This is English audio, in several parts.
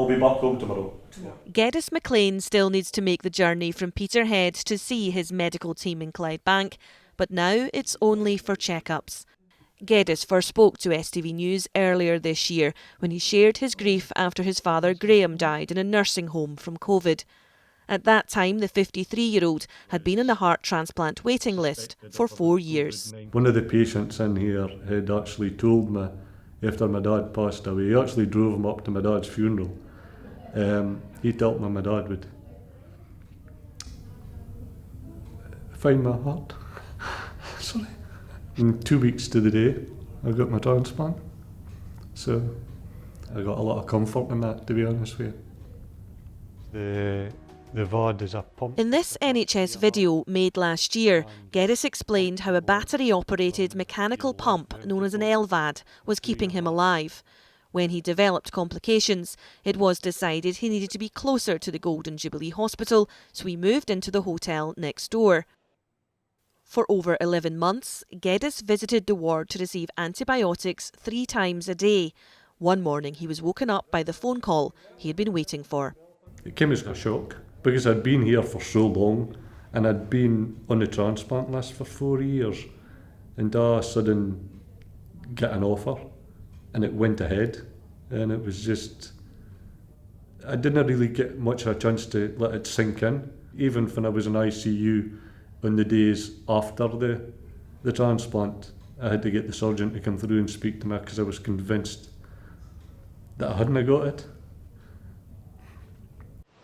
I'll be back home tomorrow. Geddes McLean still needs to make the journey from Peterhead to see his medical team in Clydebank, but now it's only for checkups. Geddes first spoke to STV News earlier this year when he shared his grief after his father Graham died in a nursing home from COVID. At that time, the 53-year-old had been on the heart transplant waiting list for 4 years. One of the patients in here had actually told me after my dad passed away, he actually drove him up to my dad's funeral. He told me my dad would find my heart. Sorry. In 2 weeks to the day, I got my transplant. So I got a lot of comfort in that, to be honest with you. The VOD is a pump. In this NHS video made last year, Geddes explained how a battery-operated mechanical pump known as an LVAD was keeping him alive. When he developed complications, it was decided he needed to be closer to the Golden Jubilee Hospital, so he moved into the hotel next door. For over 11 months, Geddes visited the ward to receive antibiotics 3 times a day. One morning he was woken up by the phone call he had been waiting for. It came as a shock because I'd been here for so long and I'd been on the transplant list for 4 years, and all of a sudden get an offer and it went ahead, and it was just, I didn't really get much of a chance to let it sink in. Even when I was in ICU on the days after the transplant, I had to get the surgeon to come through and speak to me because I was convinced that I hadn't got it.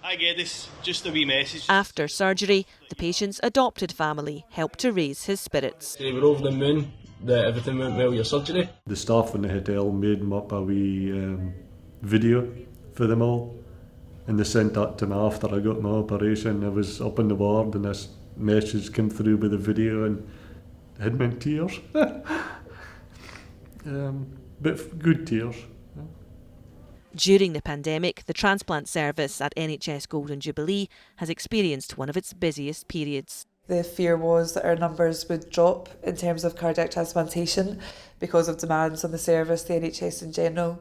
Hi Geddes, just a wee message. After surgery, the patient's adopted family helped to raise his spirits. We're over the moon that everything went well with your surgery. The staff in the hotel made them up a wee video for them all, and they sent that to me after I got my operation. I was up in the ward and this message came through with the video and it had me in tears. But good tears. During the pandemic, the transplant service at NHS Golden Jubilee has experienced one of its busiest periods. The fear was that our numbers would drop in terms of cardiac transplantation because of demands on the service, the NHS in general.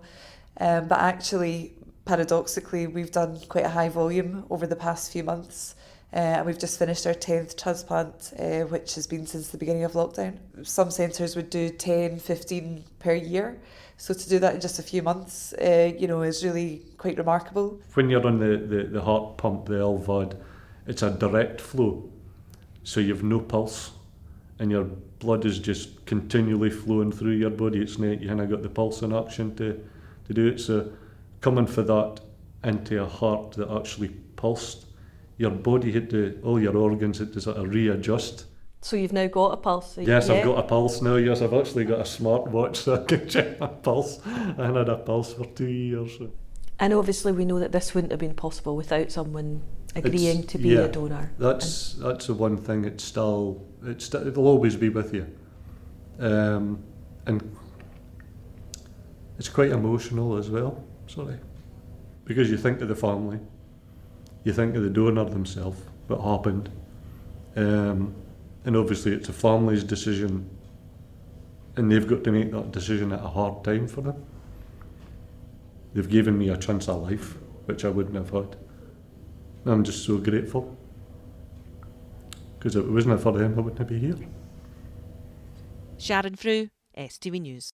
But actually, paradoxically, we've done quite a high volume over the past few months. And we've just finished our 10th transplant, which has been since the beginning of lockdown. Some centres would do 10, 15 per year. So to do that in just a few months, is really quite remarkable. When you're on the heart pump, the LVAD, it's a direct flow. So you've no pulse and your blood is just continually flowing through your body. It's not, you haven't got the pulse in action to do it. So coming for that into a heart that actually pulsed, your body had to, all your organs had to sort of readjust. So you've now got a pulse? Yes, yeah. I've got a pulse now, yes. I've actually got a smartwatch so I can check my pulse. I had a pulse for 2 years. So. And obviously we know that this wouldn't have been possible without someone agreeing to be a donor. That's the one thing, it'll always be with you. And it's quite emotional as well, because you think of the family, you think of the donor themselves, what happened. And obviously it's a family's decision and they've got to make that decision at a hard time for them. They've given me a chance of life, which I wouldn't have had. And I'm just so grateful. Because if it wasn't for them, I wouldn't be here. Sharon Frew, STV News.